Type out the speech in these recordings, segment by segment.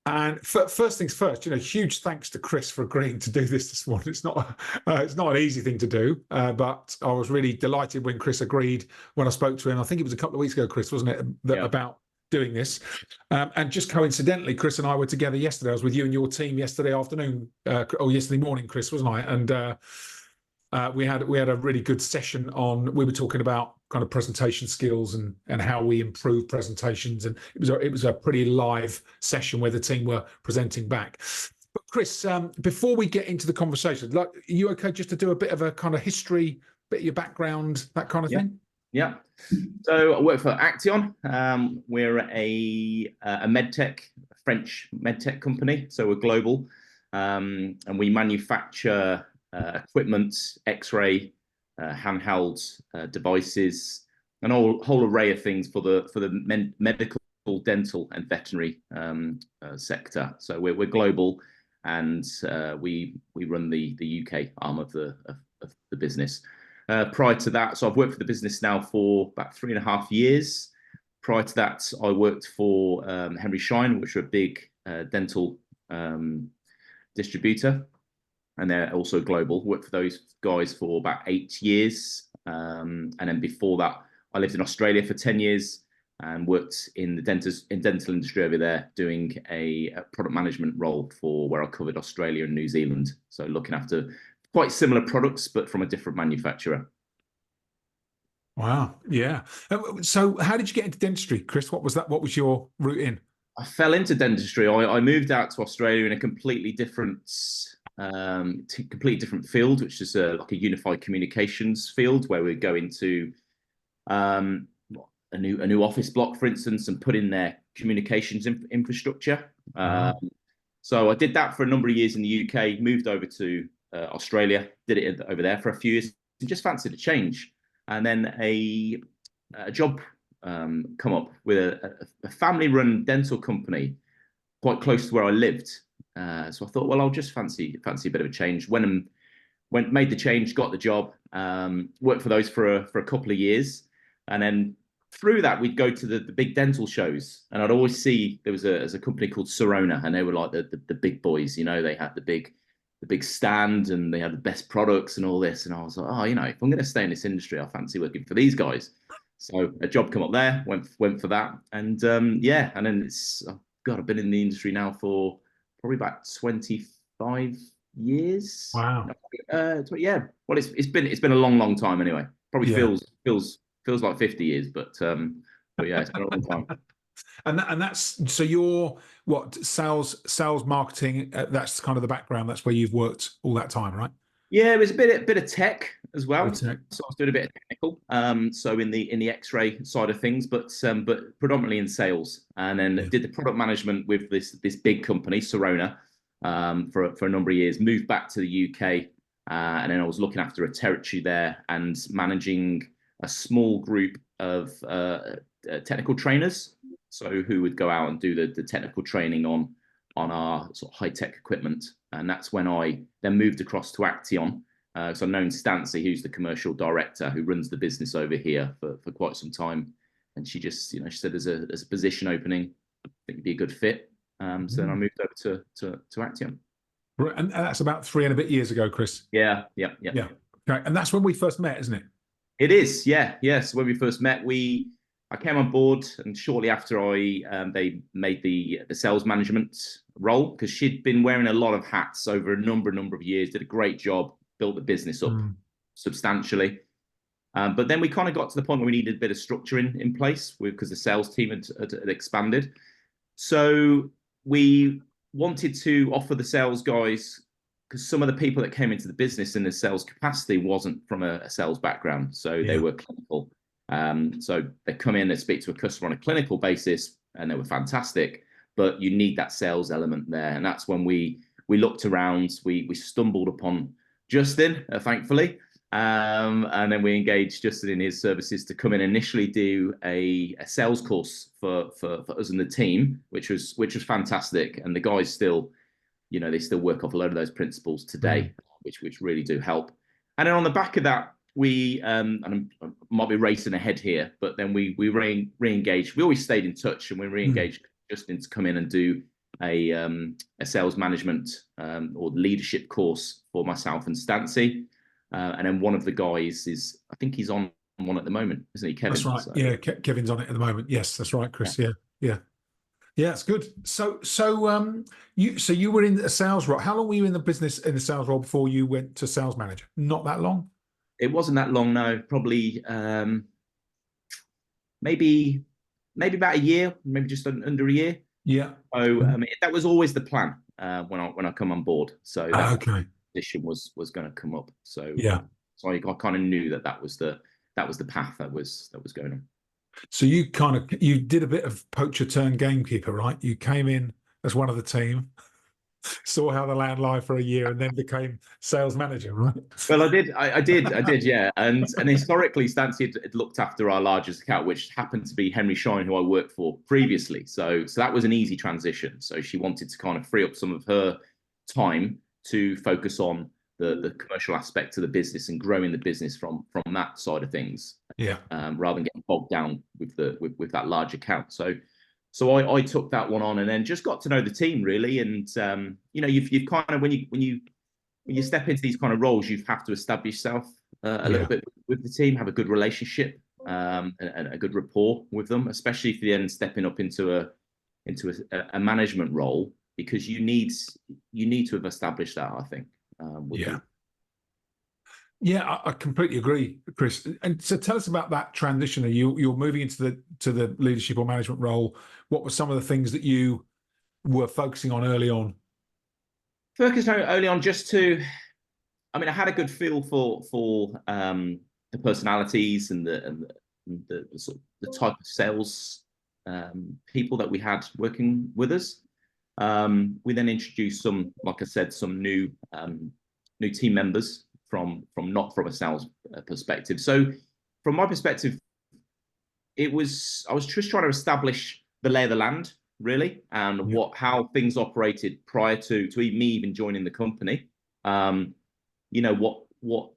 And first things first, huge thanks to Chris for agreeing to do this morning. It's not an easy thing to do, but I was really delighted when Chris agreed when I spoke to him. I think it was a couple of weeks ago, Chris, wasn't it, about doing this? And just coincidentally, Chris and I were together yesterday. I was with you and your team yesterday afternoon, or yesterday morning, Chris, wasn't I? And we had a really good session on. We were talking about kind of presentation skills and how we improve presentations, and it was a pretty live session where the team were presenting back. But Chris, before we get into the conversation, are you okay just to do a bit of a kind of history, bit of your background, that kind of thing? Yeah. So I work for Action. We're a French medtech company. So we're global, and we manufacture equipment, X-ray, handheld devices, and a whole array of things for the medical, dental, and veterinary sector. So we're global, and we run the UK arm of the business. Prior to that, so I've worked for the business now for about 3.5 years. Prior to that, I worked for Henry Schein, which are a big dental distributor, and they're also global. Worked for those guys for about 8 years, and then before that, I lived in Australia for 10 years and worked in the dental industry over there, doing a product management role for where I covered Australia and New Zealand. So looking after quite similar products, but from a different manufacturer. Wow, yeah. So how did you get into dentistry, Chris? What was that? What was your route in? I fell into dentistry. I moved out to Australia in a completely different field, which is like a unified communications field, where we go into a new office block, for instance, and put in their communications infrastructure. So I did that for a number of years in the UK, moved over to Australia, did it over there for a few years, and just fancied a change. And then a job come up with a family-run dental company quite close to where I lived. So I thought, well, I'll just fancy a bit of a change. Went, made the change, got the job, worked for those for a couple of years, and then through that we'd go to the big dental shows, and I'd always see there was a company called Sirona, and they were like the big boys. They had the big stand, and they had the best products and all this. And I was like, oh, if I'm going to stay in this industry, I fancy working for these guys. So a job come up there, went for that, and yeah, and then I've been in the industry now for probably about 25 years. Wow. Yeah. Well, it's been a long time anyway. Probably feels like 50 years, but yeah, it's been a long time. And that's so you're what sales marketing, that's kind of the background, that's where you've worked all that time, right? Yeah, it was a bit of tech as well. So I was doing a bit of technical, so in the X-ray side of things, but predominantly in sales, and then did the product management with this big company, Sirona, for a number of years. Moved back to the UK, and then I was looking after a territory there and managing a small group of technical trainers, so who would go out and do the technical training on our sort of high-tech equipment. And that's when I then moved across to Action. So I've known Stancy, who's the commercial director, who runs the business over here for quite some time. And she just, she said there's a position opening, I think it'd be a good fit. So then I moved over to Action. Right, and that's about 3 and a bit years ago, Chris. Yeah. Okay, and that's when we first met, isn't it? It is, yeah. So when we first met, I came on board, and shortly after they made the sales management role, because she'd been wearing a lot of hats over a number of years, did a great job, built the business up substantially. But then we kind of got to the point where we needed a bit of structure in place because the sales team had expanded. So we wanted to offer the sales guys, because some of the people that came into the business in the sales capacity wasn't from a sales background, so they were clinical. So they come in, they speak to a customer on a clinical basis, and they were fantastic, but you need that sales element there. And that's when we looked around, we stumbled upon Justin, thankfully, and then we engaged Justin in his services to come in, initially do a sales course for us and the team, which was fantastic. And the guys still, they still work off a load of those principles today, which really do help. And then on the back of that, we and I might be racing ahead here, but then we re-engaged. We always stayed in touch, and we re-engaged Justin to come in and do a sales management or leadership course for myself and Stancy. And then one of the guys I think he's on one at the moment, isn't he, Kevin? That's right. So, yeah, Kevin's on it at the moment. Yes, that's right, Chris. Yeah, yeah, yeah. It's good. So you were in a sales role. How long were you in the business in the sales role before you went to sales manager? Not that long. it wasn't that long, no. Probably maybe about a year, maybe just under a year. Yeah. So I mean, that was always the plan when I come on board. So that Okay. position was going to come up. So Yeah. so I kind of knew that was the path that was going on. So you did a bit of poacher turned gamekeeper, right? You came in as one of the team, saw how the land lie for a year, and then became sales manager, right? Well, I did, yeah. And historically, Stancy had looked after our largest account, which happened to be Henry Shine, who I worked for previously. So that was an easy transition. So she wanted to kind of free up some of her time to focus on the commercial aspect of the business and growing the business from that side of things. Yeah. Rather than getting bogged down with that large account. So I took that one on and then just got to know the team really. And you've kind of when you step into these kind of roles, you have to establish yourself a little bit with the team, have a good relationship and a good rapport with them, especially if you're then stepping up into a management role, because you need to have established that, I think. Yeah. Yeah, I completely agree, Chris. And so tell us about that transition. You're moving into the leadership or management role. What were some of the things that you were focusing on early on? Focused early on I mean, I had a good feel for the personalities and the sort of the type of sales people that we had working with us. We then introduced some, like I said, some new team members not from a sales perspective. So from my perspective, I was just trying to establish the lay of the land really, and how things operated prior to me even joining the company. What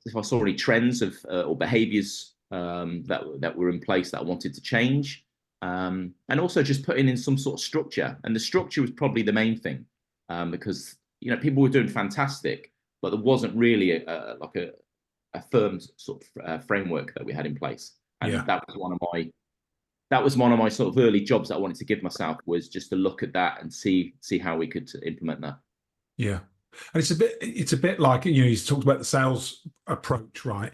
if I saw any trends of or behaviors that were in place that I wanted to change, and also just putting in some sort of structure. And the structure was probably the main thing, because people were doing fantastic, but there wasn't really a firm sort of framework that we had in place. And that was one of my sort of early jobs that I wanted to give myself, was just to look at that and see how we could implement that. Yeah. And it's a bit like, you talked about the sales approach, right?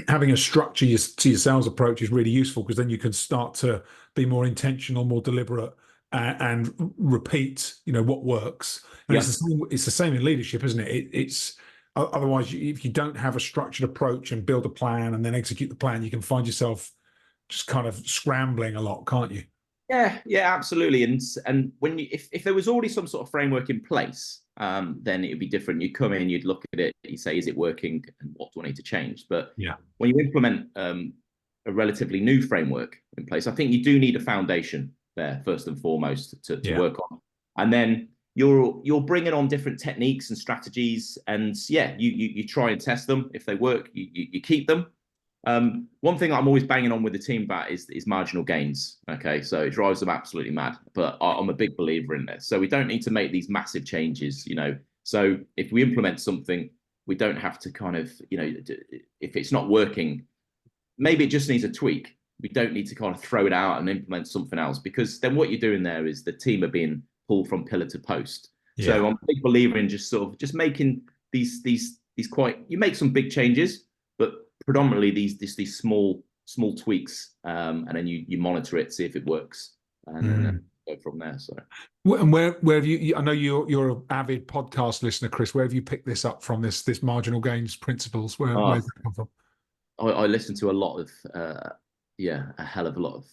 Having a structure to your sales approach is really useful, because then you can start to be more intentional, more deliberate, and repeat, what works. And it's the same in leadership, isn't it? It's otherwise, if you don't have a structured approach and build a plan and then execute the plan, you can find yourself just kind of scrambling a lot, can't you? Yeah, absolutely. And when if there was already some sort of framework in place, then it would be different. You'd come in, you'd look at it, you say, is it working, and what do I need to change? But when you implement a relatively new framework in place, I think you do need a foundation there first and foremost to work on, and then you're bringing on different techniques and strategies, and you try and test them. If they work, you keep them. One thing I'm always banging on with the team about is marginal gains. Okay, so it drives them absolutely mad, but I'm a big believer in this. So we don't need to make these massive changes, So if we implement something, we don't have to kind of, if it's not working, maybe it just needs a tweak. We don't need to kind of throw it out and implement something else, because then what you're doing there is the team are being pulled from pillar to post. So I'm a big believer in just making these quite, you make some big changes, but predominantly these small tweaks, and then you monitor it, see if it works, and then go from there. So, and where have you? I know you're an avid podcast listener, Chris. Where have you picked this up from? This marginal gains principles. Where's that come from? I listen to a lot of a hell of a lot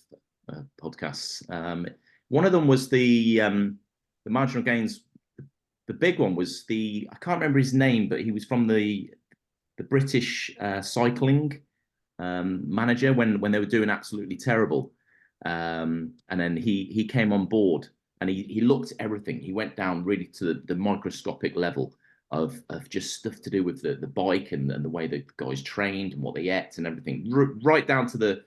of podcasts. One of them was the marginal gains. The big one was I can't remember his name, but he was from the British cycling manager when they were doing absolutely terrible, and then he came on board, and he looked at everything. He went down really to the microscopic level of just stuff to do with the bike and the way the guys trained and what they ate and everything, right down to the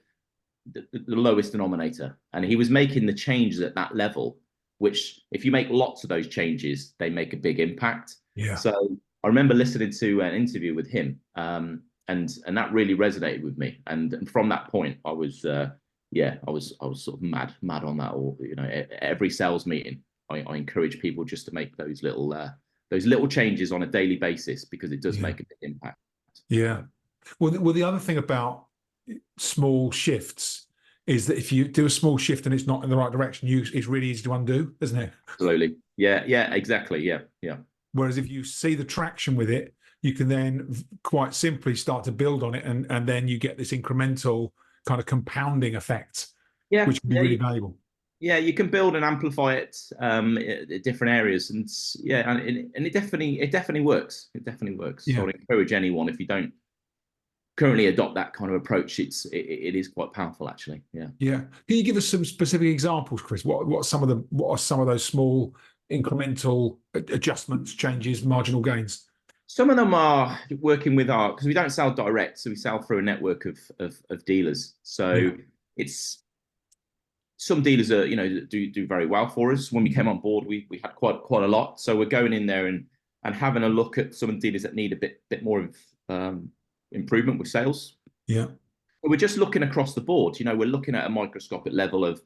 lowest denominator. And he was making the changes at that level, which if you make lots of those changes, they make a big impact. Yeah. So I remember listening to an interview with him, and that really resonated with me. And from that point, I was I was sort of mad on that. Or every sales meeting, I encourage people just to make those little changes on a daily basis, because it does make a big impact. Yeah. Well, the other thing about small shifts is that if you do a small shift and it's not in the right direction, it's really easy to undo, isn't it? Absolutely. Yeah, exactly. Yeah. Whereas if you see the traction with it, you can then quite simply start to build on it, and then you get this incremental kind of compounding effect, which can be really valuable. Yeah, you can build and amplify it at different areas, and it definitely works. It definitely works. Yeah. So I'd encourage anyone, if you don't currently adopt that kind of approach, it is quite powerful, actually. Yeah. Yeah. Can you give us some specific examples, Chris? What are some of those small incremental adjustments, changes, marginal gains? Some of them are working with because we don't sell direct, so we sell through a network of dealers. So it's some dealers are do very well for us. When we came on board, we had quite a lot. So we're going in there and having a look at some of the dealers that need a bit more of improvement with sales. Yeah. We're just looking across the board. We're looking at a microscopic level of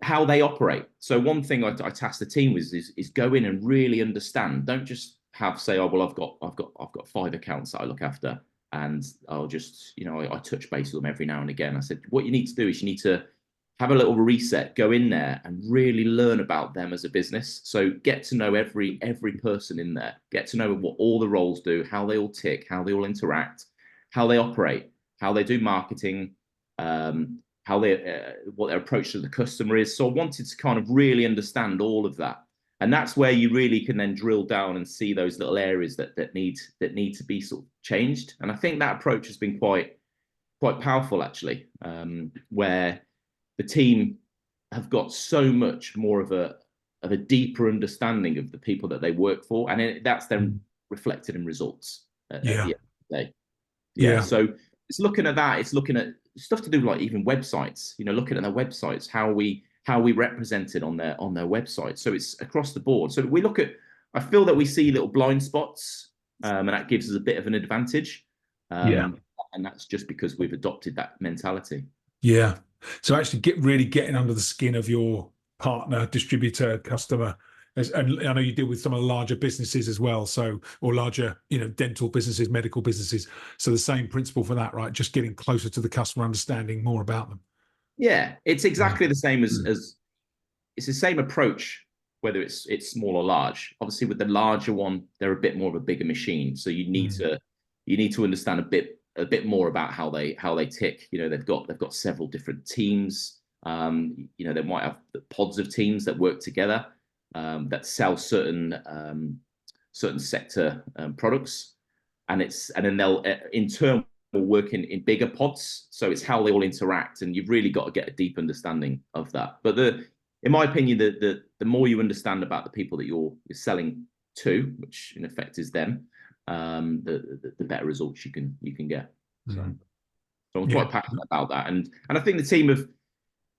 how they operate. So one thing I tasked the team with is go in and really understand. Don't just say, oh, well, I've got 5 accounts that I look after, and I'll just I touch base with them every now and again. I said, what you need to do is you need to have a little reset, go in there and really learn about them as a business. So get to know every person in there, get to know what all the roles do, how they all tick, how they all interact, how they operate, how they do marketing, how they what their approach to the customer is. So I wanted to kind of really understand all of that. And that's where you really can then drill down and see those little areas that need to be sort of changed. And I think that approach has been quite powerful, actually, where the team have got so much more of a deeper understanding of the people that they work for, and that's then reflected in results at the end of the day. Yeah. So it's looking at that. It's looking at stuff to do like even websites. Looking at their websites, how we represent it on their website. So it's across the board. So we look at. I feel that we see little blind spots, and that gives us a bit of an advantage. And that's just because we've adopted that mentality. Yeah. So actually really getting under the skin of your partner, distributor, customer. And I know you deal with some of the larger businesses as well, or larger, dental businesses, medical businesses. So the same principle for that, right? Just getting closer to the customer, understanding more about them. Yeah, it's exactly the same as it's the same approach, whether it's small or large. Obviously, with the larger one, they're a bit more of a bigger machine, so you need to understand a bit more about how they tick. They've got several different teams. They might have pods of teams that work together that sell certain sector products, and then they'll in turn work in bigger pods. So it's how they all interact, and you've really got to get a deep understanding of that. But in my opinion, the more you understand about the people that you're selling to, which in effect is them, the better results you can get. So I'm quite passionate about that, and I think the team have,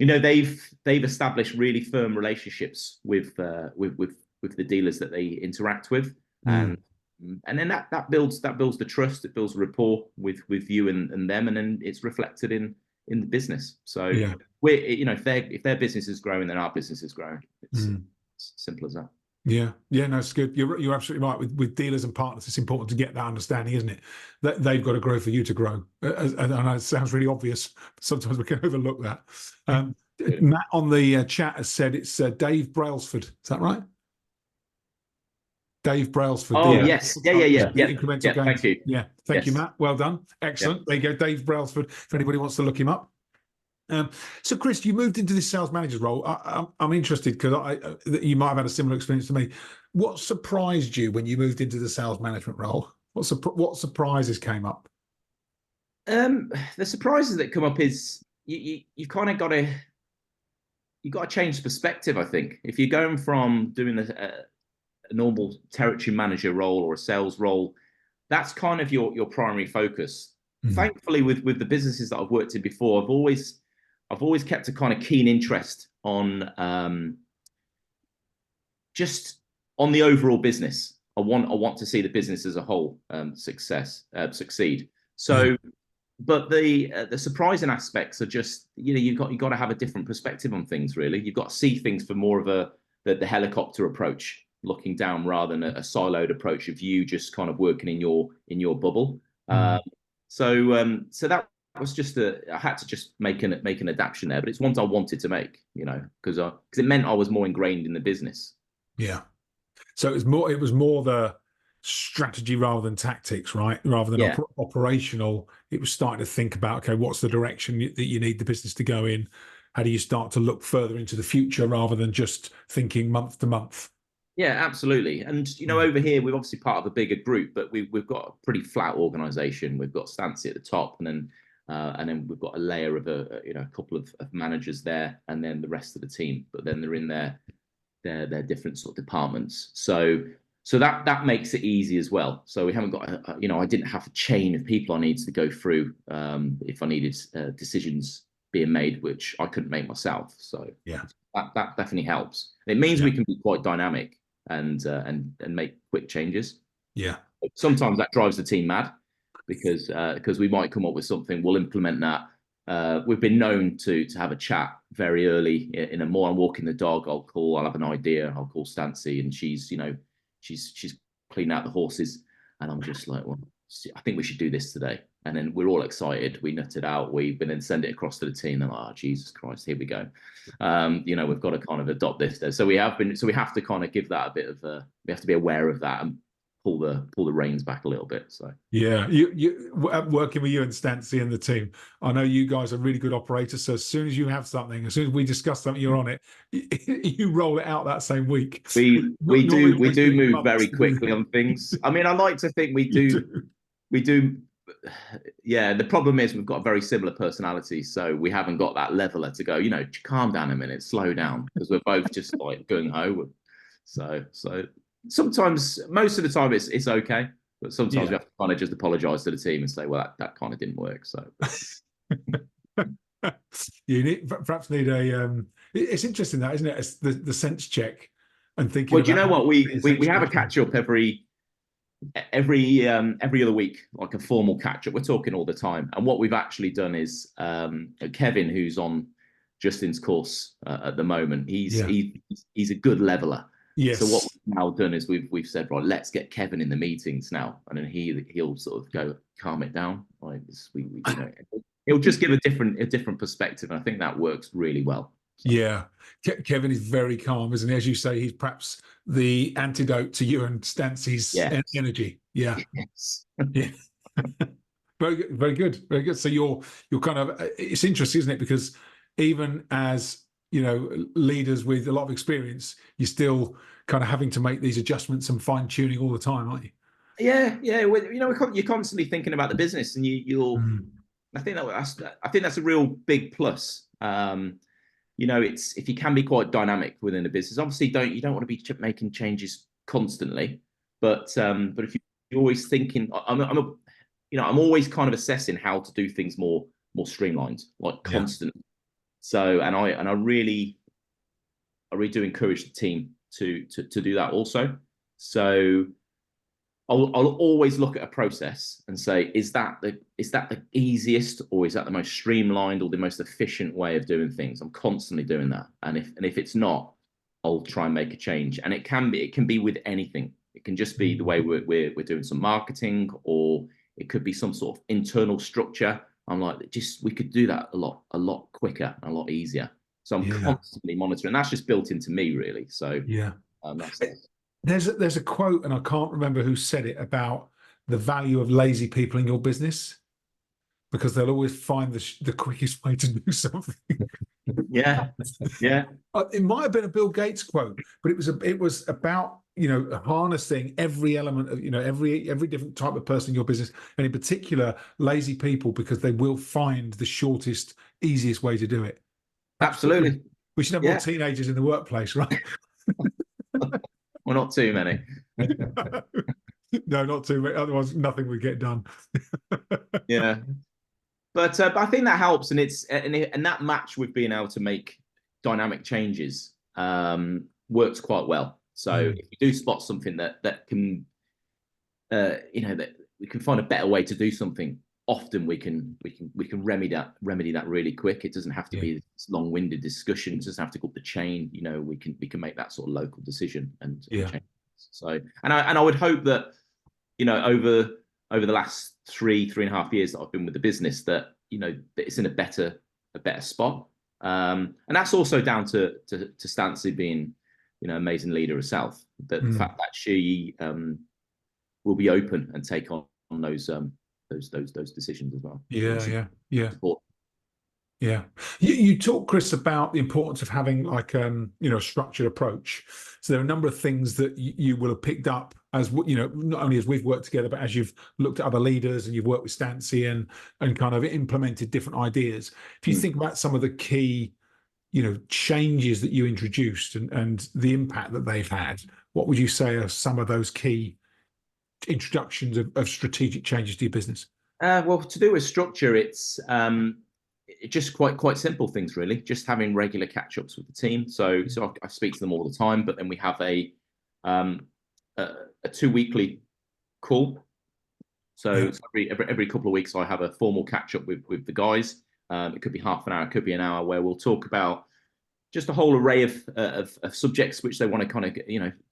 they've established really firm relationships with the dealers that they interact with, and then that builds the trust, it builds rapport with you and them, and then it's reflected in the business. So we're if their business is growing, then our business is growing. It's simple as that. Yeah, no, it's good. You're absolutely right. With dealers and partners, it's important to get that understanding, isn't it? That they've got to grow for you to grow. And I know it sounds really obvious, but sometimes we can overlook that. Matt on the chat has said it's Dave Brailsford. Is that right? Dave Brailsford. Oh, yes. Yeah. Incremental gains. Thank you. Yeah, thank you, Matt. Well done. Excellent. There you go, Dave Brailsford, if anybody wants to look him up. So, Chris, you moved into this sales manager's role. I'm interested because you might have had a similar experience to me. What surprised you when you moved into the sales management role? What surprises came up? The surprises that come up is you kind of got to change perspective. I think if you're going from doing a normal territory manager role or a sales role, that's kind of your primary focus. Thankfully, with the businesses that I've worked in before, I've always kept a kind of keen interest on just on the overall business. I want to see the business as a whole succeed. So, Yeah. but the surprising aspects are just, you've got to have a different perspective on things. Really, you've got to see things for more of the helicopter approach, looking down rather than a siloed approach of you just kind of working in your bubble. So that was just I had to just make an adaptation there, but it's ones I wanted to make, because it meant I was more ingrained in the business. Yeah. So it was more the strategy rather than tactics, right? Rather than Yeah. operational. It was starting to think about, okay, what's the direction that you need the business to go in? How do you start to look further into the future rather than just thinking month to month? Yeah, absolutely. And over here we're obviously part of a bigger group, but we've got a pretty flat organization. We've got Stancy at the top, and then we've got a layer of a couple of managers there, and then the rest of the team. But then they're in their different sort of departments. So that makes it easy as well. So we haven't got I didn't have a chain of people I needed to go through if I needed decisions being made, which I couldn't make myself. So yeah, that definitely helps. It means we can be quite dynamic and make quick changes. Yeah. Sometimes that drives the team mad because we might come up with something, we'll implement that. We've been known to have a chat very early in a morning. I'm walking the dog. I'll have an idea. I'll call Stancy, and she's cleaning out the horses, and I'm just like, well, I think we should do this today. And then we're all excited. We nut it out. We then send it across to the team. They're like, oh, Jesus Christ, here we go. We've got to kind of adopt this. So we have to kind of give that a bit of we have to be aware of that and pull the reins back a little bit. So yeah, you working with you and Stancy and the team, I know you guys are really good operators. So as soon as you have something, as soon as we discuss something, you're on it. You roll it out that same week. We do move months. very quickly on things. I mean, I like to think we do. Yeah, the problem is we've got very similar personalities, so we haven't got that leveler to go, calm down a minute, slow down, because we're both just like gung ho. So sometimes, most of the time, it's okay, but sometimes we have to kind of just apologise to the team and say, well, that kind of didn't work. So you perhaps need a. It's interesting that, isn't it? It's the sense check and thinking. Well, do you know what we have a catch up every other week, like a formal catch up. We're talking all the time, and what we've actually done is Kevin, who's on Justin's course at the moment, he's a good leveler. Yes. So what we've now done is we've said, right, let's get Kevin in the meetings now, and then he'll sort of go calm it down. Like he'll just give a different perspective, and I think that works really well. So. Yeah, Kevin is very calm, isn't he? As you say, he's perhaps the antidote to you and Stancy's energy. Yeah, yes. Yeah. Very good, very good, very good. So you're kind of, it's interesting, isn't it? Because even as leaders with a lot of experience, you're still kind of having to make these adjustments and fine tuning all the time, aren't you? Yeah. You're constantly thinking about the business, and you'll. I think that's a real big plus. It's if you can be quite dynamic within a business. Obviously, you don't want to be making changes constantly, but if you're always thinking, I'm always kind of assessing how to do things more streamlined, like constantly. So, and I really do encourage the team to do that also. So I'll always look at a process and say, is that the easiest, or is that the most streamlined or the most efficient way of doing things? I'm constantly doing that, and if it's not, I'll try and make a change. And it can be with anything. It can just be the way we're doing some marketing, or it could be some sort of internal structure. I'm like, we could do that a lot quicker and a lot easier. So I'm constantly monitoring. That's just built into me, really. So that's it. There's a quote, and I can't remember who said it, about the value of lazy people in your business, because they'll always find the quickest way to do something. Yeah. It might have been a Bill Gates quote, but it was about harnessing every element of every different type of person in your business, and in particular lazy people, because they will find the shortest, easiest way to do it. Absolutely. We should have more teenagers in the workplace, right? Well, not too many. No, not too many. Otherwise, nothing would get done. Yeah, but I think that helps, and and that match with being able to make dynamic changes works quite well. So if you do spot something that can, that we can find a better way to do something, often we can remedy that really quick. It doesn't have to be this long-winded discussion. It doesn't have to go up the chain. We can make that sort of local decision and change. So, and I would hope that, over the last 3.5 years that I've been with the business, that that it's in a better spot. And that's also down to Stancy being, amazing leader herself. The fact that she will be open and take on those decisions as well. Support. Yeah. You talk, Chris, about the importance of having like a structured approach. So there are a number of things that you will have picked up as not only as we've worked together, but as you've looked at other leaders and you've worked with Stancy and kind of implemented different ideas. If you think about some of the key changes that you introduced and the impact that they've had, what would you say are some of those key introductions of strategic changes to your business? Well, to do with structure, it's just quite simple things, really. Just having regular catch-ups with the team. So I speak to them all the time, but then we have a 2-weekly call. So every couple of weeks, I have a formal catch-up with the guys. It could be half an hour, it could be an hour, where we'll talk about just a whole array of subjects which they want to kind of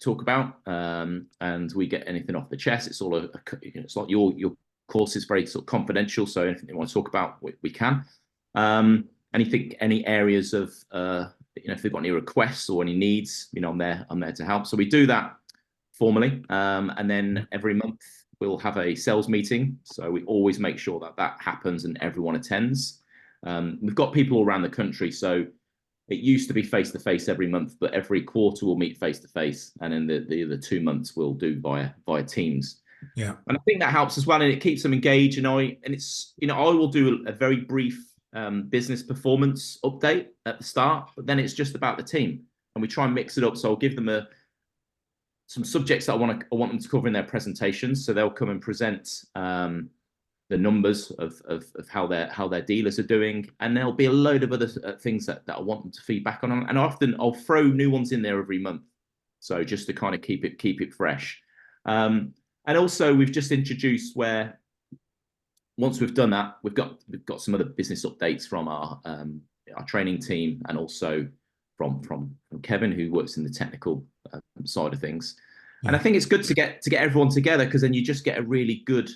talk about, and we get anything off the chest. It's all it's like your course is very sort of confidential, so anything they want to talk about, we can. Any areas of if they've got any requests or any needs, I'm there to help. So we do that formally, and then every month we'll have a sales meeting. So we always make sure that happens and everyone attends. We've got people all around the country, so it used to be face-to-face every month, but every quarter we'll meet face-to-face, and then the other 2 months we'll do via Teams. Yeah, and I think that helps as well, and it keeps them engaged. I will do a very brief business performance update at the start, but then it's just about the team, and we try and mix it up. So I'll give them some subjects that I want them to cover in their presentations, so they'll come and present the numbers of how their dealers are doing, and there'll be a load of other things that I want them to feedback on, and often I'll throw new ones in there every month, so just to kind of keep it fresh. And also we've just introduced, where once we've done that, we've got some other business updates from our training team, and also from Kevin, who works in the technical side of things. And I think it's good to get everyone together, because then you just get a really good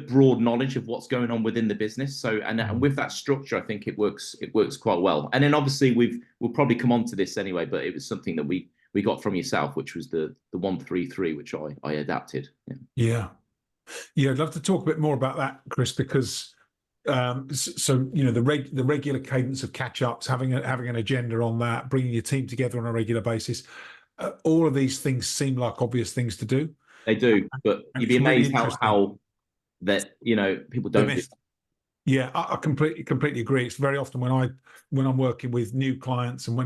broad knowledge of what's going on within the business. So and with that structure, I think it works quite well. And then obviously we'll probably come on to this anyway, but it was something that we got from yourself, which was the 1-3-3, which I adapted. Yeah, I'd love to talk a bit more about that, Chris, because the regular cadence of catch-ups, having an agenda on that, bringing your team together on a regular basis, all of these things seem like obvious things to do. They do, but you'd be amazed how that people don't do. Yeah, I completely agree. It's very often when I'm working with new clients, and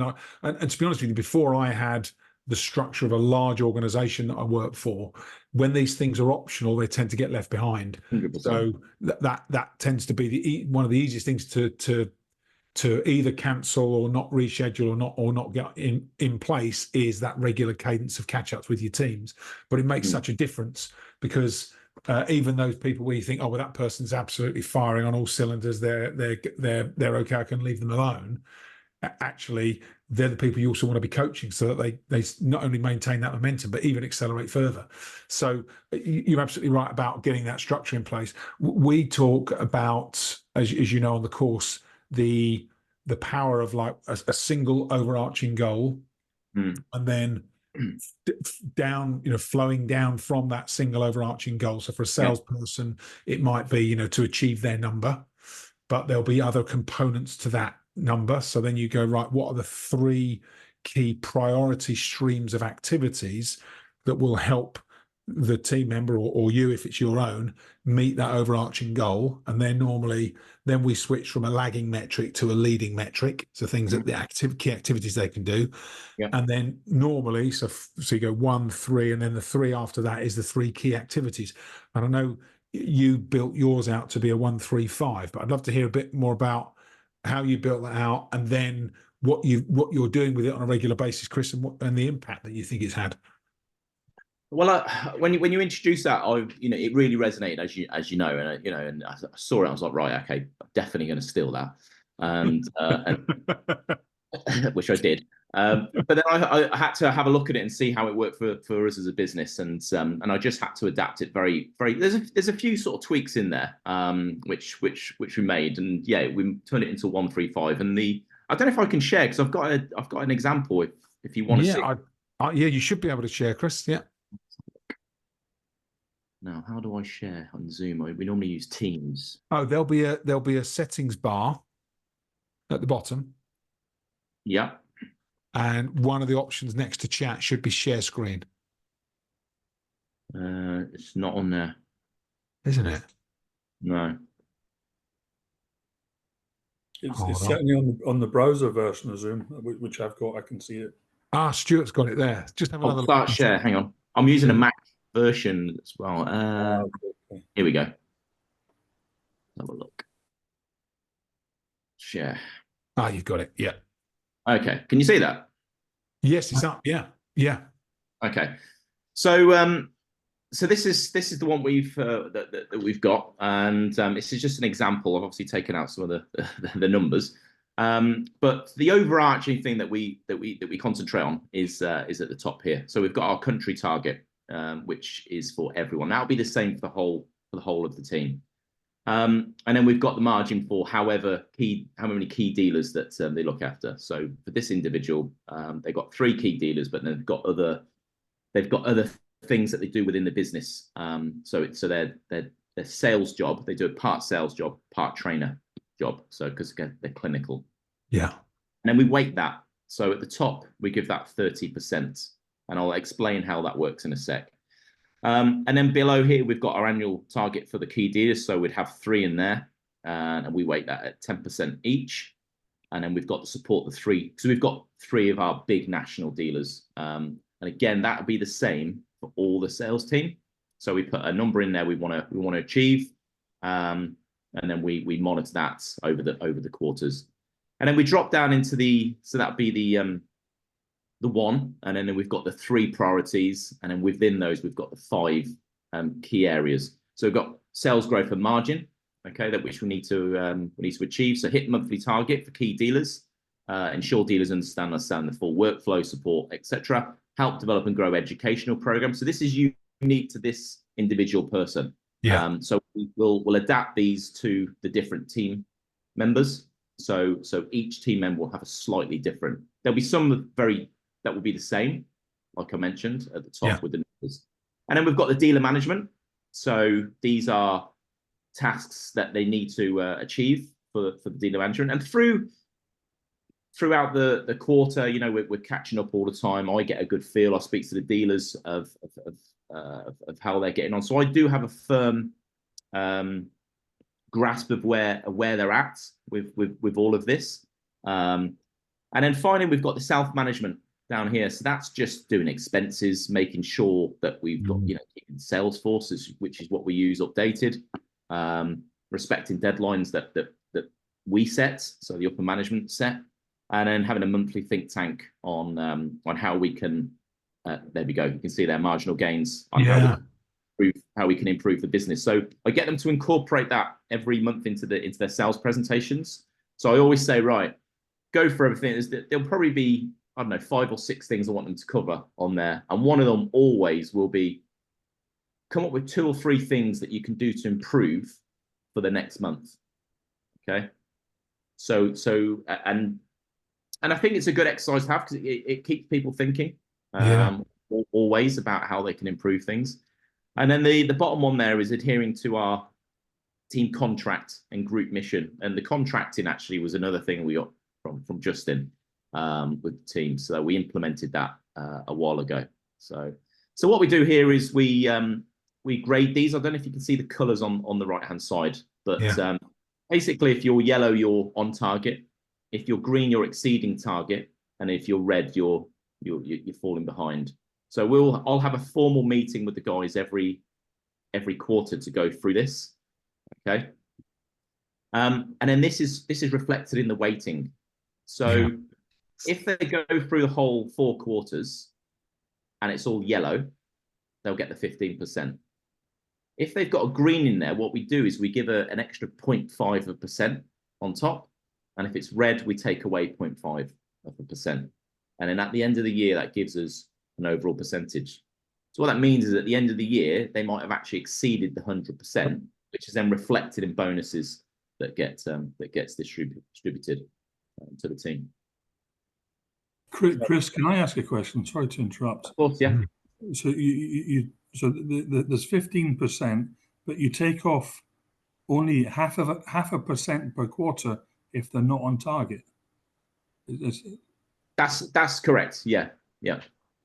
and to be honest with you, before I had the structure of a large organization that I work for, when these things are optional, they tend to get left behind. 100%. So that tends to be one of the easiest things to either cancel or not reschedule or not get in place, is that regular cadence of catch-ups with your teams. But it makes such a difference, because even those people where you think, oh well, that person's absolutely firing on all cylinders, they're okay, I can leave them alone. Actually, they're the people you also want to be coaching, so that they not only maintain that momentum, but even accelerate further. So you're absolutely right about getting that structure in place. We talk about, as you know, on the course, the power of like a single overarching goal, and then flowing down from that single overarching goal. So for a salesperson, it might be to achieve their number, but there'll be other components to that number. So then you go, right, what are the 3 key priority streams of activities that will help the team member, or you if it's your own, meet that overarching goal? And then we switch from a lagging metric to a leading metric, so things that the key activities they can do. And then normally, so you go 1, 3, and then the 3 after that is the 3 key activities. And I know you built yours out to be a 1-3-5, but I'd love to hear a bit more about how you built that out, and then what you're doing with it on a regular basis, Chris, and the impact that you think it's had. Well, when you introduced that, it really resonated, as you know, and I saw it, I was like, right, okay, I'm definitely going to steal that, and which I did. But then I had to have a look at it and see how it worked for us as a business, and I just had to adapt it very, very. There's a few sort of tweaks in there, which we made, and yeah, we turned it into 135. And I don't know if I can share because I've got an example if you want to see. Yeah, you should be able to share, Chris. Yeah. Now, how do I share on Zoom? We normally use Teams. Oh, there'll be a settings bar at the bottom. Yeah. And one of the options next to chat should be share screen. It's not on there, isn't it? No. It's certainly on the browser version of Zoom, which I've got. I can see it. Ah, Stuart's got it there. Just have another start share. Hang on. I'm using a Mac version as well. Okay. Here we go. Have a look. Share. Ah, you've got it. Yeah. Okay. Can you see that? Yes, it's up. Yeah. Yeah. Okay. So this is the one that we've got, and this is just an example. I've obviously taken out some of the numbers, but the overarching thing that we concentrate on is at the top here. So we've got our country target, which is for everyone. That'll be the same for the whole of the team. And then we've got the margin for how many key dealers that they look after. So for this individual, they've got 3 key dealers, but then they've got other things that they do within the business. So their sales job, they do a part sales job, part trainer job. So because they're clinical. Yeah. And then we weight that. So at the top, we give that 30%, and I'll explain how that works in a sec. And then below here, we've got our annual target for the key dealers. So we'd have 3 in there, and we weight that at 10% each. And then we've got to support the 3. So we've got 3 of our big national dealers. And again, that would be the same for all the sales team. So we put a number in there we want to achieve, and then we monitor that over the quarters. And then we drop down into so that'd be the 1, and then we've got the 3 priorities, and then within those we've got the 5 key areas. So we've got sales growth and margin, okay, which we need to achieve. So hit monthly target for key dealers, ensure dealers understand the full workflow, support, etc. Help develop and grow educational programs. So this is unique to this individual person. Yeah. So we'll adapt these to the different team members. So each team member will have a slightly different. There'll be some that will be the same, like I mentioned at the top with the numbers. And then we've got the dealer management. So these are tasks that they need to achieve for the dealer management. And throughout the quarter, we're catching up all the time. I get a good feel. I speak to the dealers of how they're getting on. So I do have a firm grasp of where they're at with all of this. And then finally, we've got the self-management down here. So that's just doing expenses, making sure that we've got, keeping Salesforce, which is what we use, updated, respecting deadlines that we set, so the upper management set, and then having a monthly think tank on how we can, there we go, you can see their marginal gains on how we can improve the business. So I get them to incorporate that every month into their sales presentations. So I always say, right, go for everything. There'll probably be, I don't know, 5 or 6 things I want them to cover on there. And one of them always will be come up with 2 or 3 things that you can do to improve for the next month. Okay. So and I think it's a good exercise to have because it keeps people thinking always about how they can improve things. And then the bottom one there is adhering to our team contract and group mission. And the contracting actually was another thing we got from Justin with the team. So we implemented that a while ago. So what we do here is we grade these. I don't know if you can see the colors on the right hand side, but basically if you're yellow, you're on target. If you're green, you're exceeding target. And if you're red, you're falling behind. So I'll have a formal meeting with the guys every quarter to go through this. Okay. And then this is reflected in the weighting. So if they go through the whole 4 quarters and it's all yellow, they'll get the 15%. If they've got a green in there, what we do is we give an extra 0.5% on top. And if it's red, we take away 0.5%. And then at the end of the year, that gives us an overall percentage. So what that means is at the end of the year, they might have actually exceeded the 100%, which is then reflected in bonuses that gets distributed to the team. Chris, can I ask a question? Sorry to interrupt. Of course, yeah. So there's 15%, but you take off only half a percent per quarter if they're not on target. That's correct. Yeah.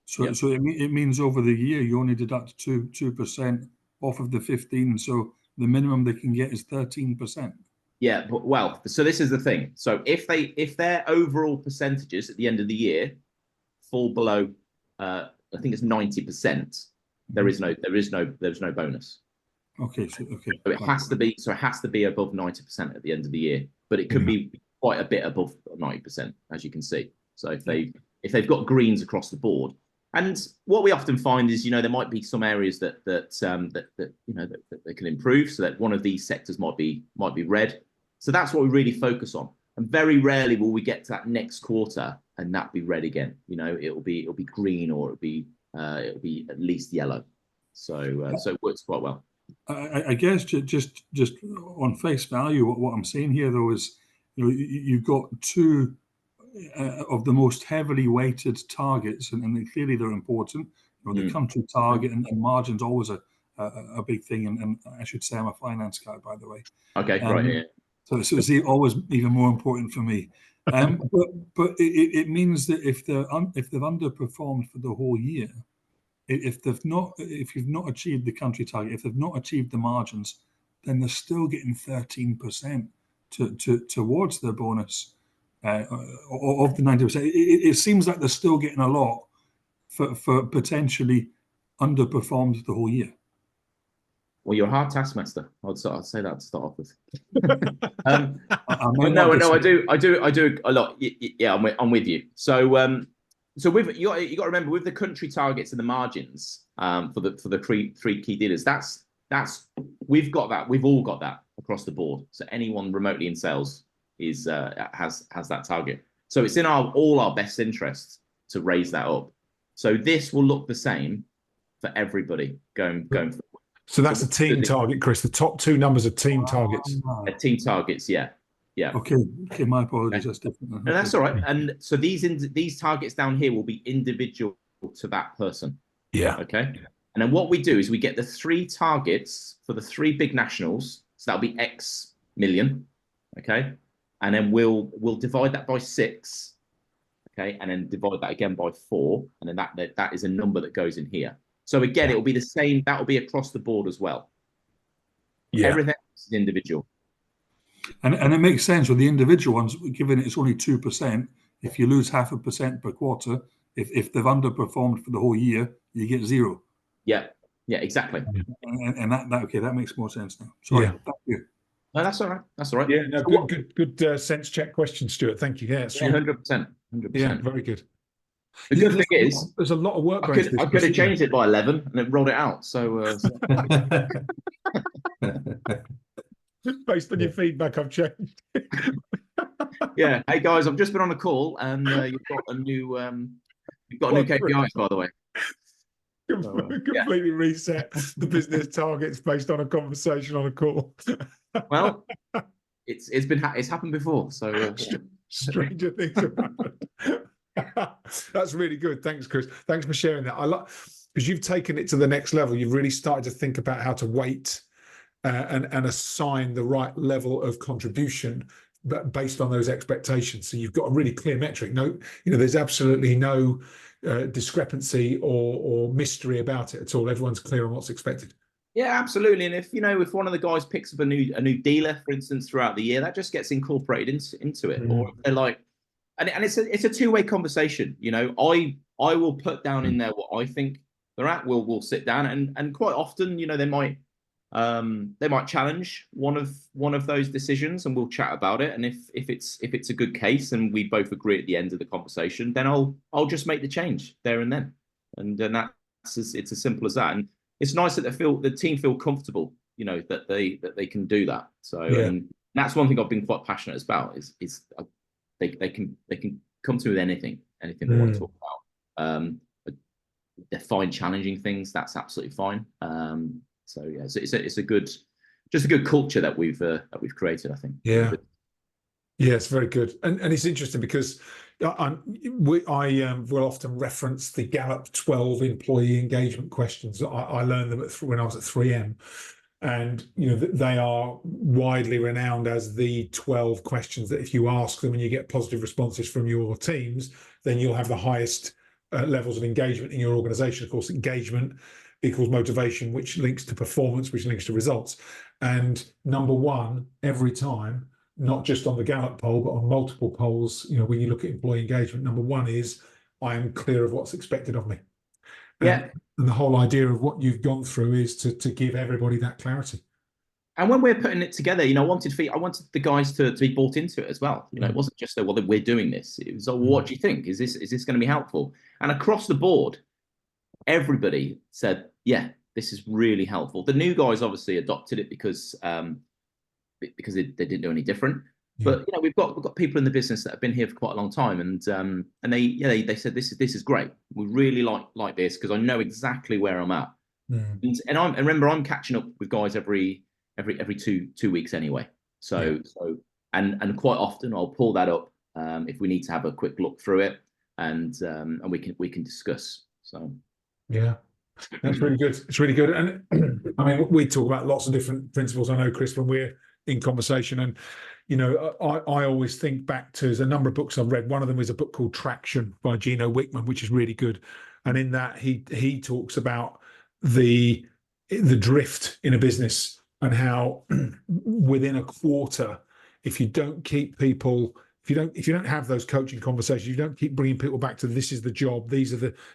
So it means over the year you only deduct 2% off of the 15. So the minimum they can get is 13%. Yeah, but well, so this is the thing. So if their overall percentages at the end of the year fall below, I think it's 90%, there's no bonus. Okay. So it has to be above 90% at the end of the year, but it could be quite a bit above 90%, as you can see. So if they've got greens across the board, and what we often find is, there might be some areas that they can improve. So that one of these sectors might be red. So that's what we really focus on. And very rarely will we get to that next quarter and that be red again. It'll be green, or it'll be at least yellow. So it works quite well. I guess just on face value, what I'm saying here though is, you've got 2 of the most heavily weighted targets, and clearly they're important. The country target and margin's always a big thing. And I should say I'm a finance guy, by the way. Okay, right. Yeah. So it's always even more important for me. But it means that if they've underperformed for the whole year, if you've not achieved the country target, if they've not achieved the margins, then they're still getting 13% towards their bonus of the 90%. It seems like they're still getting a lot for potentially underperformed the whole year. Well, you're a hard taskmaster. I'd say that to start off with. No, I do a lot. Yeah, I'm with you. So you got to remember, with the country targets and the margins for the three key dealers, that's we've got that. We've all got that across the board. So anyone remotely in sales has that target. So it's in all our best interests to raise that up. So this will look the same for everybody going forward. So that's a team target, Chris. The top 2 numbers are team targets. Team targets, yeah. Okay. My apologies. That's different. No, that's all right. And so these targets down here will be individual to that person. Yeah. Okay. And then what we do is we get the 3 targets for the 3 big nationals. So that'll be X million. Okay. And then we'll divide that by 6. Okay. And then divide that again by 4. And then that is a number that goes in here. So again, it will be the same. That will be across the board as well. Yeah. Everything is individual. And it makes sense with the individual ones, given it's only 2%. If you lose 0.5% per quarter, if they've underperformed for the whole year, you get 0. Yeah, exactly. And that makes more sense now. Sorry, thank you. No, that's all right. Yeah, no, so good sense check question, Stuart. Thank you. Yeah, 100%. Yeah, very good. The good thing is, there's a lot of work. I could have changed it by 11 and then rolled it out. So, based on your feedback, I've changed. Yeah. Hey guys, I've just been on a call, and you've got a new KPIs, by the way. Completely reset the business targets based on a conversation on a call. Well, it's happened before. So stranger things have happened. That's really good. Thanks, Chris. Thanks for sharing that. I like, because you've taken it to the next level. You've really started to think about how to weight and assign the right level of contribution, but based on those expectations. So you've got a really clear metric. No, there's absolutely no discrepancy or mystery about it at all. Everyone's clear on what's expected. Yeah, absolutely. And if one of the guys picks up a new dealer, for instance, throughout the year, that just gets incorporated into it. Or they're like, and it's a two-way conversation. I will put down in there what I think they're at. We'll sit down and quite often, they might They might challenge one of those decisions, and we'll chat about it. And if it's a good case, and we both agree at the end of the conversation, then I'll just make the change there and then. And it's as simple as that. And it's nice that the team feel comfortable, that they can do that. So and that's one thing I've been quite passionate about is they can come to me with anything they want to talk about. They're fine challenging things. That's absolutely fine. So it's a good culture that we've created, I think. Yeah, it's very good, and it's interesting because I will often reference the Gallup 12 employee engagement questions. I learned them when I was at 3M, and they are widely renowned as the 12 questions that if you ask them and you get positive responses from your teams, then you'll have the highest levels of engagement in your organization. Of course, engagement equals motivation, which links to performance, which links to results. And number one, every time, not just on the Gallup poll, but on multiple polls, when you look at employee engagement, number one is I am clear of what's expected of me. Yeah. And the whole idea of what you've gone through is to give everybody that clarity. And when we're putting it together, I wanted the guys to be bought into it as well. It wasn't just well, we're doing this. It was, what do you think? Is this going to be helpful? And across the board, everybody said, yeah, this is really helpful. The new guys obviously adopted it because they didn't do any different. Yeah. But we've got people in the business that have been here for quite a long time, and they said this is great. We really like this because I know exactly where I'm at. And remember, I'm catching up with guys every 2 weeks anyway. So quite often I'll pull that up if we need to have a quick look through it, and we can discuss. So yeah. That's really good. It's really good. And I mean, we talk about lots of different principles. I know, Chris, when we're in conversation, and I always think back to there's a number of books I've read. One of them is a book called Traction by Gino Wickman, which is really good. And in that he talks about the drift in a business and how within a quarter, if you don't keep people, if you don't have those coaching conversations, you don't keep bringing people back to this is the job, this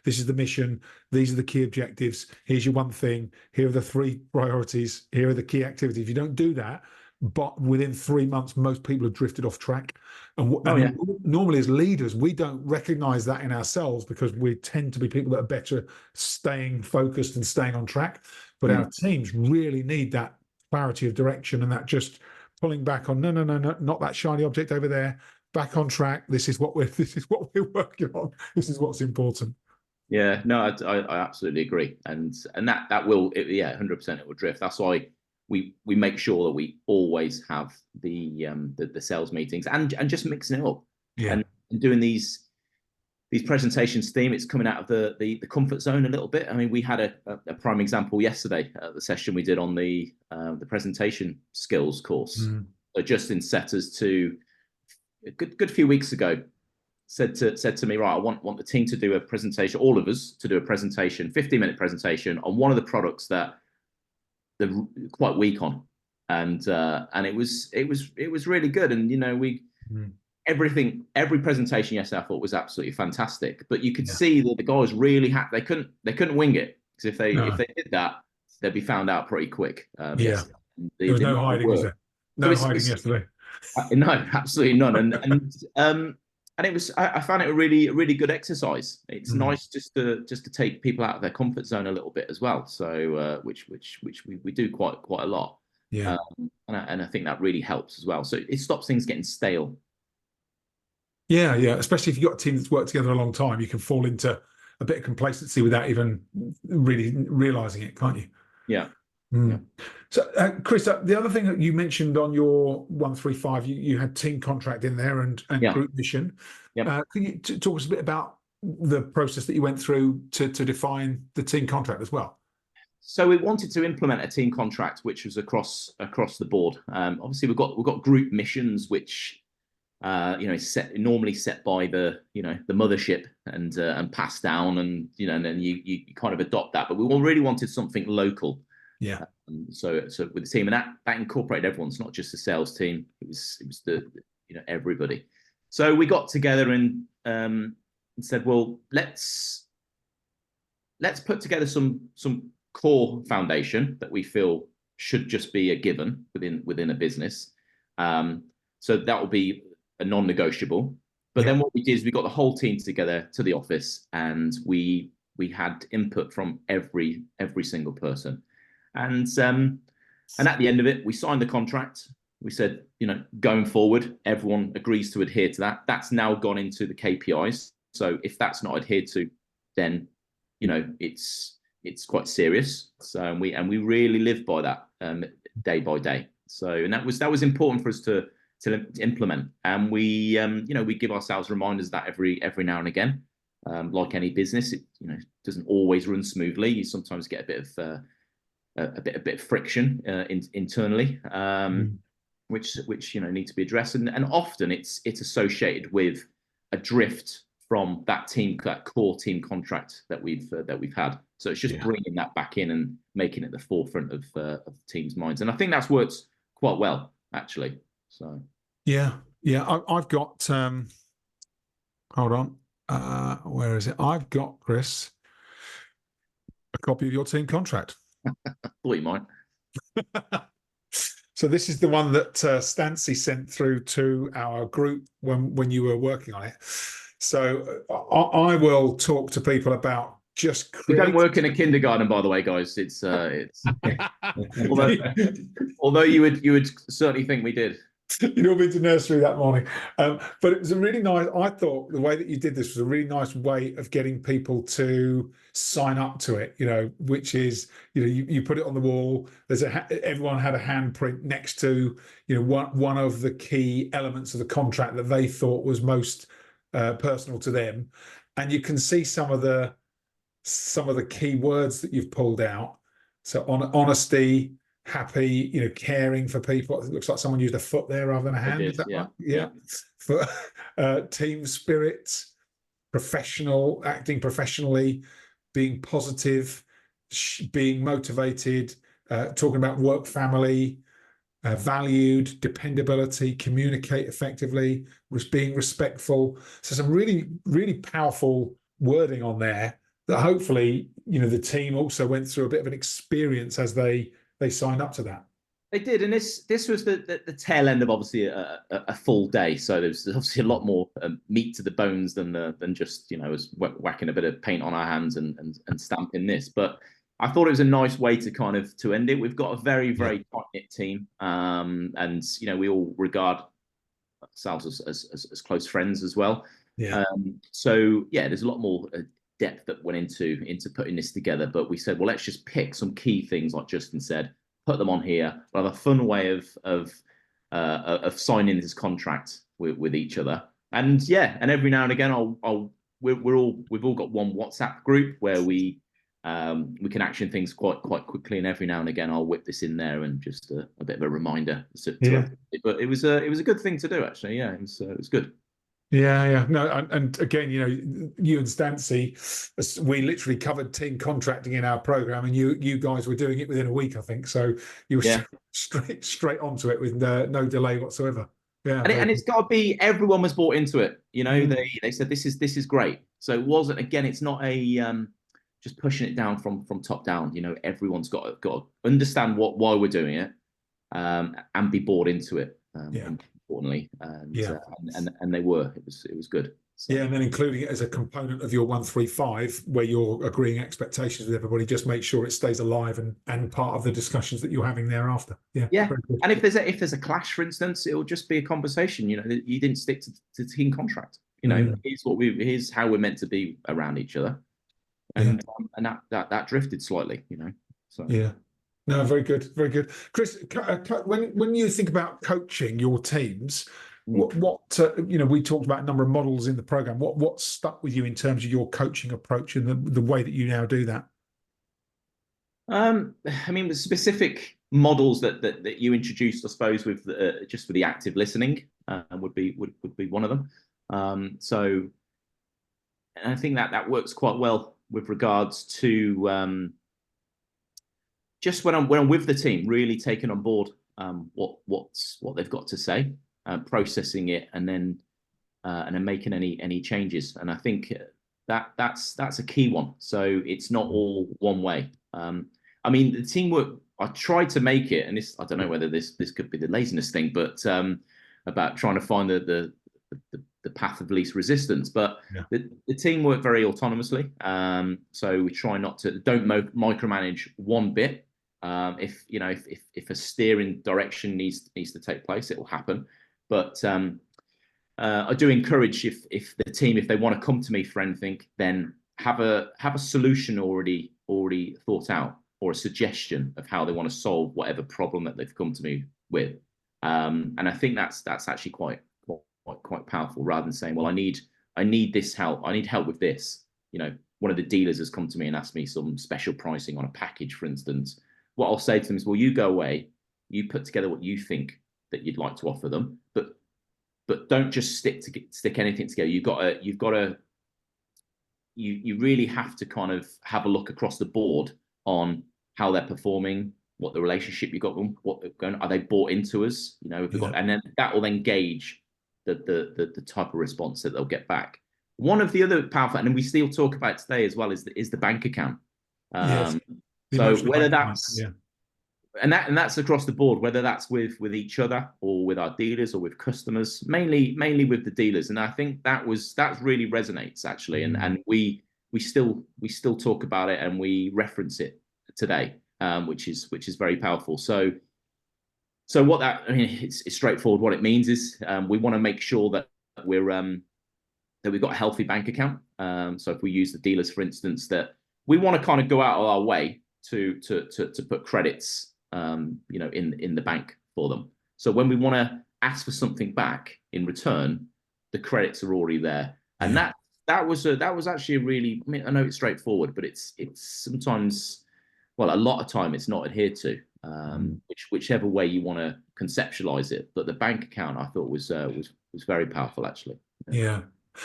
is the mission, these are the key objectives, here's your one thing, here are the 3 priorities, here are the key activities. If you don't do that, but within 3 months, most people have drifted off track. And normally as leaders, we don't recognize that in ourselves because we tend to be people that are better staying focused and staying on track. But our teams really need that clarity of direction and that just pulling back on, no, not that shiny object over there. Back on track. This is what we're working on. This is what's important. Yeah, no, I absolutely agree, and that will 100% it will drift. That's why we make sure that we always have the sales meetings and just mixing it up and doing these presentations theme. It's coming out of the comfort zone a little bit. I mean, we had a prime example yesterday at the session we did on the presentation skills course. So Justin set us to a good few weeks ago said to me, right, I want the team to do a presentation, all of us to do a presentation, 15-minute presentation on one of the products that they're quite weak on, and it was really good. And every presentation yesterday I thought was absolutely fantastic, but you could see that the guys really they couldn't wing it, because if they did that, they'd be found out pretty quick. There was no hiding, was there? No hiding yesterday. No, absolutely none. And it was, I found it a really good exercise. It's nice just to take people out of their comfort zone a little bit as well. So which we do quite a lot. Yeah. And I think that really helps as well. So it stops things getting stale. Yeah. Especially if you've got a team that's worked together a long time, you can fall into a bit of complacency without even really realizing it, can't you? Yeah. Yeah. So, Chris, the other thing that you mentioned on your 135, you had team contract in there and group mission. Yeah. Can you talk us a bit about the process that you went through to define the team contract as well? So we wanted to implement a team contract which was across the board. Obviously, we've got group missions which is normally set by the mothership and passed down, and and then you kind of adopt that. But we really wanted something local. Yeah. So with the team, and that incorporated everyone. It's not just the sales team. It was the everybody. So we got together and said, well, let's put together some core foundation that we feel should just be a given within a business. So that will be a non-negotiable. But then what we did is we got the whole team together to the office, and we had input from every single person. And at the end of it, we signed the contract. We said, going forward, everyone agrees to adhere to that. That's now gone into the KPIs. So if that's not adhered to, then it's quite serious. So we really live by that day by day. So and that was important for us to implement. And we we give ourselves reminders of that every now and again. Like any business, it doesn't always run smoothly. You sometimes get a bit of friction internally, which need to be addressed. And often it's associated with a drift from that core team contract that we've had. So it's just bringing that back in and making it the forefront of the team's minds. And I think that's worked quite well, actually. So I've got hold on, where is it? I've got, Chris, a copy of your team contract. Thought you might. So this is the one that Stancy sent through to our group when you were working on it. So I will talk to people about just we don't work in a kindergarten, by the way, guys. It's although you would certainly think we did. You'd all been to nursery that morning. But it was a really nice, I thought the way that you did this was a really nice way of getting people to sign up to it, which is, you put it on the wall. Everyone had a handprint next to, one of the key elements of the contract that they thought was most personal to them. And you can see some of the key words that you've pulled out. So honesty, happy, caring for people. It looks like someone used a foot there rather than a hand. Is that right? Yeah. For team spirit, professional, acting professionally, being positive, being motivated, talking about work, family, valued, dependability, communicate effectively, being respectful. So some really, really powerful wording on there that hopefully, the team also went through a bit of an experience as they signed up to that. They did, and this was the tail end of obviously a full day. So there's obviously a lot more meat to the bones than just us whacking a bit of paint on our hands and stamping this. But I thought it was a nice way to end it. We've got a very very tight knit team, and we all regard ourselves as close friends as well. So there's a lot more depth that went into putting this together. But we said, well, let's just pick some key things, like Justin said, put them on here. We'll have a fun way of signing this contract with each other. And every now and again, we've all got one WhatsApp group where we can action things quite quickly. And every now and again, I'll whip this in there and just a bit of a reminder. But it was a good thing to do, actually. Yeah, it was good. Yeah. No, and again, you and Stancy, we literally covered team contracting in our program, and you guys were doing it within a week, I think. So you were straight onto it with no delay whatsoever. Yeah, and it's got to be, everyone was bought into it. They said this is great. So it wasn't, again, it's not a just pushing it down from top down. Everyone's got to understand why we're doing it, and be bought into it. Importantly, and they were. It was good. So. Yeah, and then including it as a component of your 135, where you're agreeing expectations with everybody, just make sure it stays alive and part of the discussions that you're having thereafter. Yeah. And if there's a clash, for instance, it will just be a conversation. You didn't stick to team contract. Here's how we're meant to be around each other, and that drifted slightly. So yeah. No, very good, very good, Chris. When you think about coaching your teams, what we talked about a number of models in the program. What stuck with you in terms of your coaching approach and the way that you now do that? The specific models that you introduced, I suppose, with just for the active listening, would be one of them. So, and I think that works quite well with regards to. Just when I'm with the team, really taking on board what they've got to say, processing it, and then making any changes. And I think that's a key one. So it's not all one way. The teamwork I tried to make it, and this, I don't know whether this could be the laziness thing, but about trying to find the path of least resistance. But Yeah. the team work very autonomously, so we try not to don't micromanage one bit. If a steering direction needs to take place, it will happen. But I do encourage if the team, if they want to come to me for anything, then have a solution already thought out, or a suggestion of how they want to solve whatever problem that they've come to me with. And I think that's actually quite powerful, rather than saying, well, I need this help. I need help with this. One of the dealers has come to me and asked me some special pricing on a package, for instance. What I'll say to them is, well, you go away, you put together what you think that you'd like to offer them, but don't just stick anything together. You really have to kind of have a look across the board on how they're performing, what the relationship you got with them, are they bought into us? And then that will then gauge the type of response that they'll get back. One of the other powerful, and we still talk about today as well, is the bank account. Yes. So whether that's and that's across the board, whether that's with each other or with our dealers or with customers, mainly with the dealers. And I think that really resonates actually, and we still talk about it and we reference it today, which is very powerful. So what it's straightforward. What it means is we want to make sure that we've got a healthy bank account. So if we use the dealers, for instance, that we want to kind of go out of our way to put credits in the bank for them. So when we want to ask for something back in return, the credits are already there. And that was actually a really, I know it's straightforward, but it's sometimes, well, a lot of time it's not adhered to, whichever way you want to conceptualize it. But the bank account, I thought, was very powerful actually. Yeah.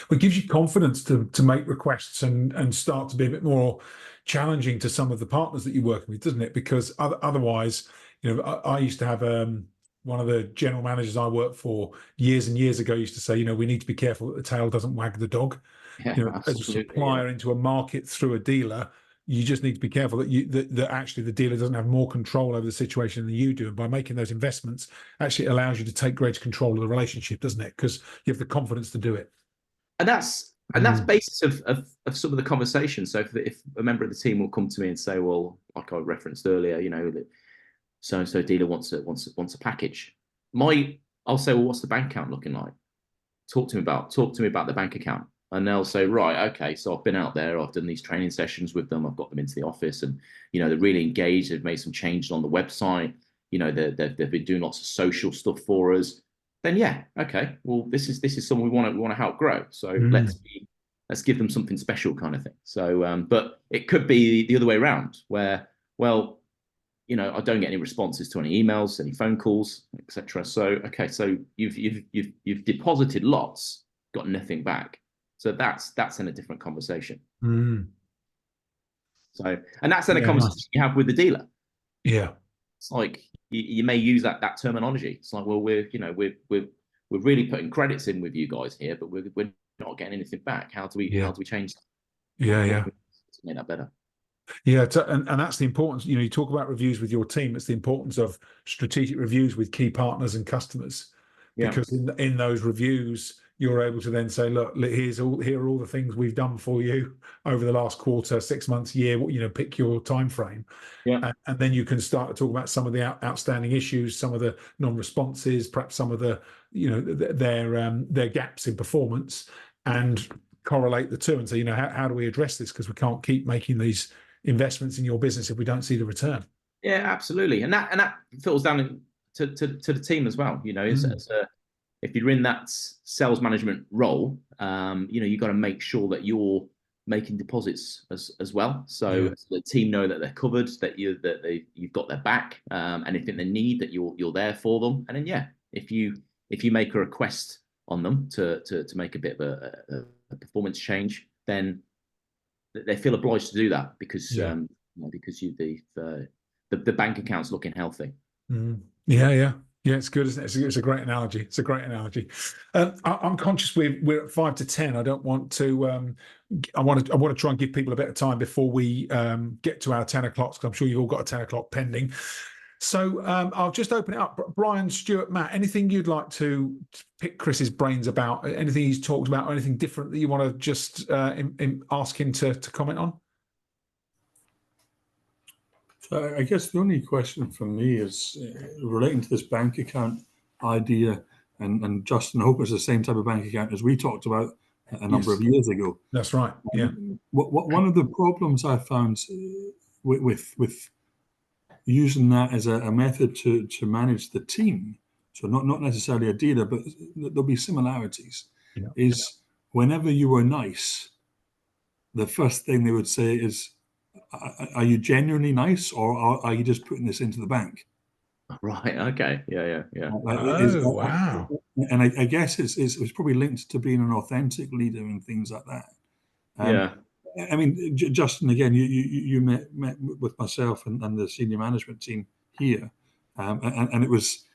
Well, it gives you confidence to make requests and start to be a bit more challenging to some of the partners that you're working with, doesn't it? Because otherwise, I used to have one of the general managers I worked for years and years ago used to say, we need to be careful that the tail doesn't wag the dog. As a supplier into a market through a dealer, you just need to be careful that actually the dealer doesn't have more control over the situation than you do. And by making those investments, actually it allows you to take greater control of the relationship, doesn't it? Because you have the confidence to do it. And that's basis of some of the conversations. So if a member of the team will come to me and say, well, like I referenced earlier, that so dealer wants a package. I'll say, well, what's the bank account looking like? Talk to me about the bank account. And they'll say, right, okay, so I've been out there, I've done these training sessions with them, I've got them into the office, and they're really engaged. They've made some changes on the website. They've been doing lots of social stuff for us. Then yeah, okay, well, this is someone we want to help grow. So let's give them something special, kind of thing. So, but it could be the other way around, where, well, I don't get any responses to any emails, any phone calls, etc. So okay, so you've deposited lots, got nothing back. So that's in a different conversation. So, and that's in a conversation you have with the dealer. Yeah, it's like you may use that terminology. It's like, well, we're really putting credits in with you guys here, but we're not getting anything back. How do we change that? Yeah, to make that better. Yeah, and that's the importance. You talk about reviews with your team. It's the importance of strategic reviews with key partners and customers, because in those reviews you're able to then say, look, here are all the things we've done for you over the last quarter, 6 months, year. Pick your time frame, and then you can start to talk about some of the outstanding issues, some of the non-responses, perhaps some of the their gaps in performance, and correlate the two and say, how do we address this? Because we can't keep making these investments in your business if we don't see the return. Yeah, absolutely, and that filters down to the team as well. If you're in that sales management role, you've got to make sure that you're making deposits as well. So the team know that they're covered, that you've got their back, anything they need, that you're there for them. And then if you make a request on them to make a bit of a performance change, then they feel obliged to do that because the bank account's looking healthy. Yeah. Yeah, it's good, isn't it? It's a great analogy. It's a great analogy. I'm conscious we're at 5 to 10. I don't want to. I want to try and give people a bit of time before we get to our 10 o'clock, because I'm sure you've all got a 10 o'clock pending. So I'll just open it up. Brian, Stuart, Matt, anything you'd like to pick Chris's brains about? Anything he's talked about, or anything different that you want to just ask him to comment on? So I guess the only question for me is relating to this bank account idea, and Justin, I hope it's the same type of bank account as we talked about a number of years ago. That's right. Yeah. One of the problems I found with using that as a method to manage the team, so not necessarily a dealer, but there'll be similarities, is whenever you were nice, the first thing they would say is, are you genuinely nice, or are you just putting this into the bank? Right. Okay. Yeah. Oh, wow. And I guess it's probably linked to being an authentic leader and things like that. I mean, Justin, again, you met with myself and the senior management team here, and it was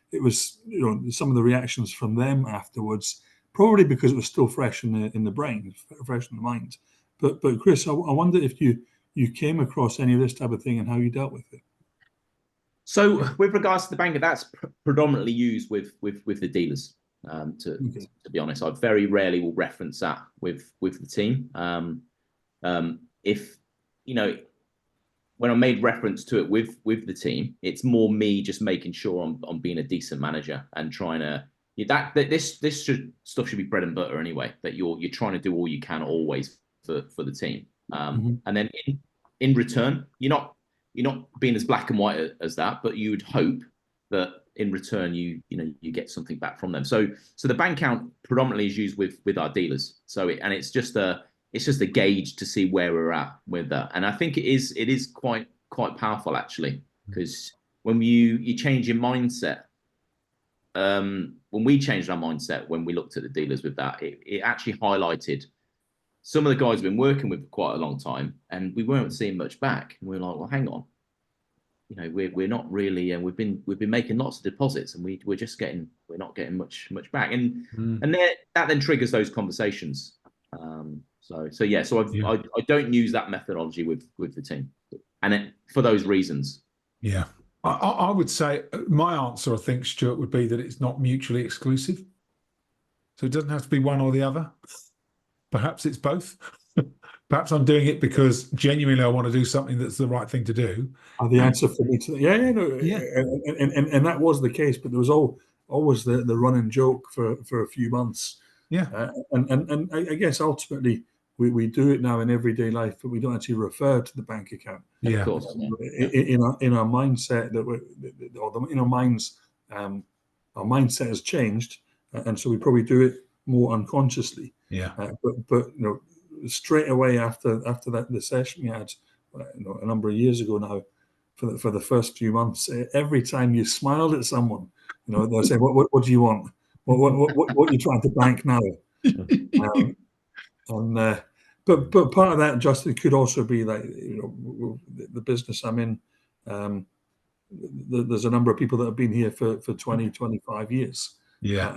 some of the reactions from them afterwards, probably because it was still fresh in the brain, fresh in the mind. But Chris, I wonder if you came across any of this type of thing and how you dealt with it. So with regards to the banker, that's predominantly used with the dealers. To be honest, I very rarely will reference that with the team. If when I made reference to it with the team, it's more me just making sure I'm being a decent manager and trying to this stuff should be bread and butter anyway. That you're trying to do all you can always for the team, and then in return, you're not being as black and white as that, but you would hope that in return you get something back from them. So the bank account predominantly is used with our dealers. So it's just a gauge to see where we're at with that. And I think it is quite powerful actually, because when you change your mindset, when we changed our mindset when we looked at the dealers with that, it actually highlighted some of the guys we've been working with for quite a long time, and we weren't seeing much back. And we were like, well, hang on, we're not really, and we've been making lots of deposits, and we're not getting much back, and that then triggers those conversations. So I don't use that methodology with the team, and for those reasons. Yeah, I would say my answer, I think, Stuart, would be that it's not mutually exclusive. So it doesn't have to be one or the other. Perhaps it's both. Perhaps I'm doing it because genuinely I want to do something that's the right thing to do. The answer for me to and that was the case, but there was always the running joke for a few months. Yeah, and I guess ultimately we do it now in everyday life, but we don't actually refer to the bank account. Yeah, of course. In our mindset in our minds, our mindset has changed, and so we probably do it more unconsciously. Yeah, but straight away after that the session we had a number of years ago now, for the first few months, every time you smiled at someone, they'll say, what do you want? What are you trying to bank now? But part of that, Justin, could also be like the business I'm in. There's a number of people that have been here for 20, 25 years. Yeah,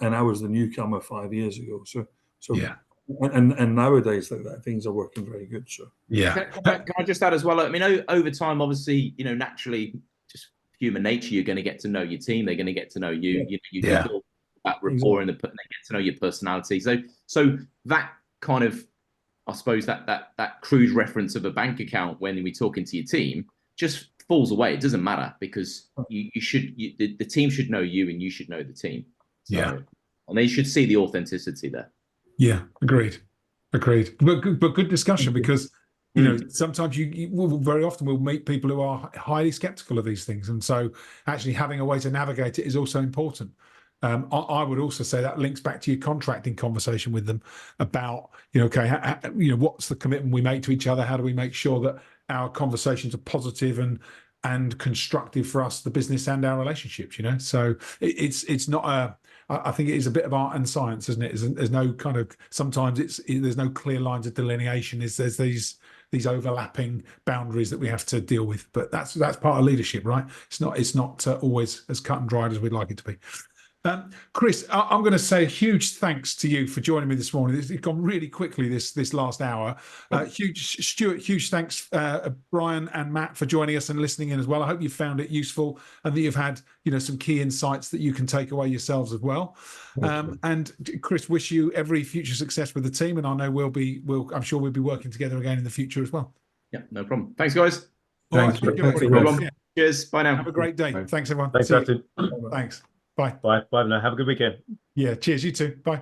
and I was the newcomer 5 years ago. So yeah. And nowadays things are working very good. So yeah, can I just add as well? I mean, over time, obviously, naturally, just human nature, you're going to get to know your team. They're going to get to know you. You can build that rapport, and they get to know your personality. So that kind of, I suppose that crude reference of a bank account when we're talking to your team just falls away. It doesn't matter, because the team should know you and you should know the team. So, and they should see the authenticity there. Yeah, agreed. But good discussion, because sometimes you will very often we'll meet people who are highly skeptical of these things, and so actually having a way to navigate it is also important. I would also say that links back to your contracting conversation with them about what's the commitment we make to each other? How do we make sure that our conversations are positive and constructive for us, the business, and our relationships? So it's not I think it is a bit of art and science, isn't it? There's no kind of, sometimes there's no clear lines of delineation. There's these overlapping boundaries that we have to deal with, but that's part of leadership, right? It's not always as cut and dried as we'd like it to be. Chris, I'm going to say a huge thanks to you for joining me this morning. It's gone really quickly this last hour. Huge thanks, Brian and Matt, for joining us and listening in as well. I hope you found it useful and that you've had some key insights that you can take away yourselves as well. And Chris, wish you every future success with the team, and I know I'm sure we'll be working together again in the future as well. Yeah, no problem. Thanks, guys. Thanks, everyone. Cheers. Bye now. Have a great day. Thanks, everyone. Thanks, Justin. Thanks. Bye. Bye. Bye now. Have a good weekend. Yeah. Cheers. You too. Bye.